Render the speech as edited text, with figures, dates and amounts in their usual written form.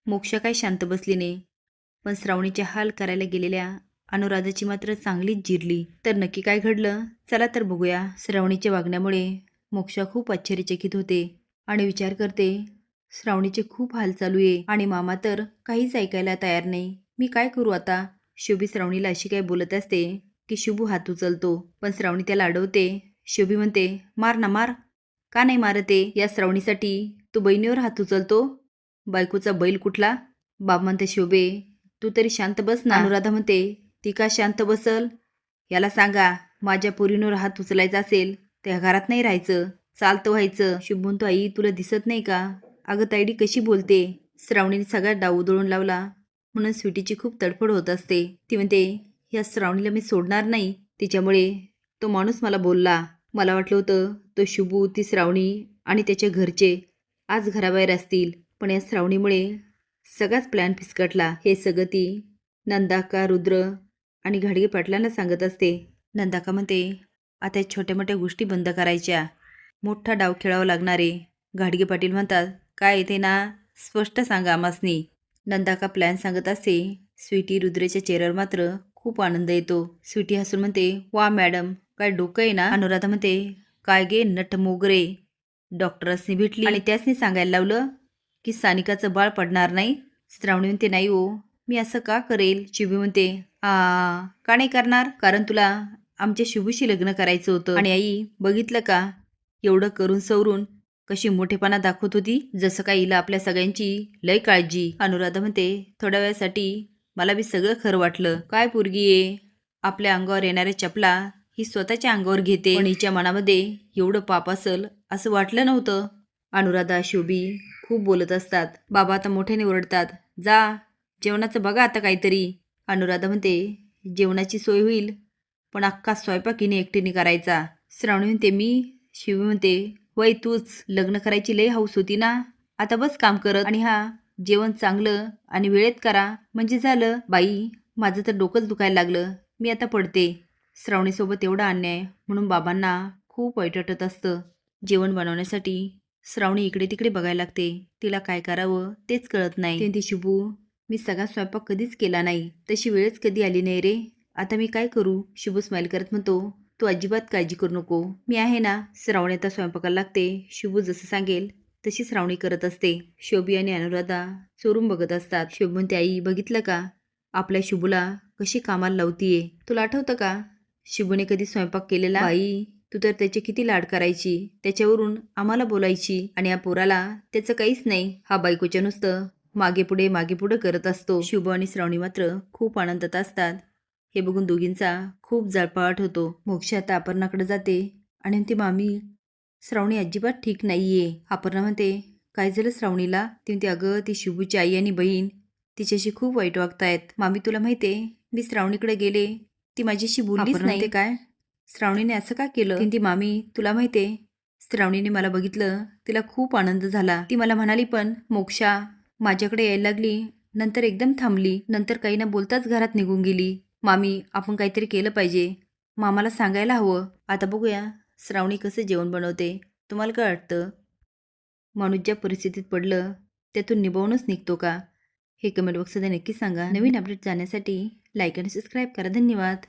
मोक्षा काय शांत बसली नाही, पण श्रावणीचे हाल करायला गेलेल्या अनुराधाची मात्र चांगलीच जिरली. तर नक्की काय घडलं, चला तर बघूया. श्रावणीच्या वागण्यामुळे मोक्षा खूप आश्चर्यचकित होते आणि विचार करते, श्रावणीचे खूप हाल चालू आहे आणि मामा तर काहीच ऐकायला तयार नाही. मी काय करू आता? शोभी श्रावणीला अशी काय बोलत असते की शुभू हात उचलतो, पण श्रावणी त्याला अडवते. शोभी म्हणते, मार ना मार. का नाही मारते? या श्रावणीसाठी तू बहिणीवर हात उचलतो? बायकोचा बैल कुठला? बाप म्हणते, शोभे तू तरी शांत बस ना. अनुराधा म्हणते, ती का शांत बसल? याला सांगा, माझ्या पोरींवर हात उचलायचा असेल त्या घरात नाही राहायचं, चालतं व्हायचं. शुभ म्हणतो, आई तुला दिसत नाही का? अगं तायडी कशी बोलते? श्रावणीने सगळा डाव उधळून लावला म्हणून स्वीटीची खूप तडफड होत असते. ती म्हणते, ह्या श्रावणीला मी सोडणार नाही, तिच्यामुळे तो माणूस मला बोलला. मला वाटलं होतं तो शुभू, ती श्रावणी आणि त्याच्या घरचे आज घराबाहेर असतील, पण या श्रावणीमुळे सगळाच प्लॅन फिसकटला. हे सगळं ती नंदाका, रुद्र आणि घाडगे पाटलांना सांगत असते. नंदाका म्हणते, आता या छोट्या मोठ्या गोष्टी बंद करायच्या, मोठा डाव खेळावा लागणार आहे. घाडगे पाटील म्हणतात, काय येते ना, स्पष्ट सांगा आमासनी. नंदाका प्लॅन सांगत असते. स्वीटी रुद्रेच्या चेहऱ्यावर मात्र खूप आनंद येतो. स्वीटी हसून म्हणते, वा मॅडम, काय डोकं आहे ना? अनुराधा म्हणते, काय गे नट मोगरे, डॉक्टरसनी भेटली आणि त्यासनी सांगायला लावलं की सानिकाचं बाळ पडणार नाही. श्रावणी म्हणते, नाही हो, मी असं का करेल? शुभी म्हणते, का नाही करणार? कारण तुला आमच्या शुभूशी लग्न करायचं होतं. आणि आई बघितलं का, एवढं करून सवरून कशी मोठेपणा दाखवत होती, जसं काय हिला आपल्या सगळ्यांची लय काळजी. अनुराधा म्हणते, थोड्या वेळासाठी मला बी सगळं खरं वाटलं. काय पोरगी आहे, आपल्या अंगावर येणाऱ्या चपला ही स्वतःच्या अंगावर घेते, पण हिच्या मनामध्ये एवढं पाप असल असं वाटलं नव्हतं. अनुराधा, शोभी खूप बोलत असतात. बाबा आता मोठ्याने ओरडतात, जा जेवणाचं बघा आता काहीतरी. अनुराधा म्हणते, जेवणाची सोय होईल, पण अख्खा स्वयंपाक हिने एकटीने करायचा. श्रावणी म्हणते, मी. शिवी म्हणते, वय तूच, लग्न करायची लय हौस होती ना, आता बस काम करत आणि हा जेवण चांगलं आणि वेळेत करा म्हणजे झालं. बाई माझं तर डोकंच दुखायला लागलं, मी आता पडते. श्रावणीसोबत एवढा अन्याय म्हणून बाबांना खूप वाईट वाटत असतं. जेवण बनवण्यासाठी श्रावणी इकडे तिकडे बघायला लागते. तिला काय करावं तेच कळत नाही. ती शुभू, मी सगळा स्वयंपाक कधीच केला नाही, तशी वेळच कधी आली नाही रे, आता मी काय करू? शुभू स्माईल करत म्हणतो, तू अजिबात काळजी करू नको, मी आहे ना. श्रावणी आता स्वयंपाकाला लागते. शुभू जसं सांगेल तशी श्रावणी करत असते. शोभी आणि अनुराधा चोरून बघत असतात. शोभ म्हणते, आई बघितलं का, आपल्या शुभूला कशी कामाला लावतीये, तुला आठवतं का शुभूने कधी स्वयंपाक केलेला? बाई तू तर त्याचे किती लाड करायची, त्याच्यावरून आम्हाला बोलायची, आणि या पोराला त्याचं काहीच नाही, हा बायकोच्या नुसतं मागे पुढे करत असतो. शुभ आणि श्रावणी मात्र खूप आनंदात असतात. हे बघून दोघींचा खूप जळफळाट होतो. मोक्षा आता अपर्णाकडे जाते आणि म्हणते, मामी श्रावणी अजिबात ठीक नाहीये. अपर्णा म्हणते, काय झालं श्रावणीला? ती म्हणते, अगं ती शुभूची आई आणि बहीण तिच्याशी खूप वाईट वागतायत. मामी तुला माहितीये, मी श्रावणीकडे गेले, ती माझ्याशी बोललीच नाही. ते काय, श्रावणीने असं का केलं? ती मामी तुला माहितीये, श्रावणीने मला बघितलं, तिला खूप आनंद झाला. ती मला म्हणाली पण मोक्षा माझ्याकडे यायला लागली, नंतर एकदम थांबली, नंतर काही न बोलताच घरात निघून गेली. मामी आपण काहीतरी केलं पाहिजे, मामाला सांगायला हवं. आता बघूया श्रावणी कसं जेवण बनवते. तुम्हाला काय वाटतं? माणूस ज्या परिस्थितीत पडलं त्यातून निभावूनच निघतो का? हे कमेंट बॉक्समध्ये नक्की सांगा. नवीन अपडेट जाण्यासाठी लाईक आणि सबस्क्राईब करा. धन्यवाद.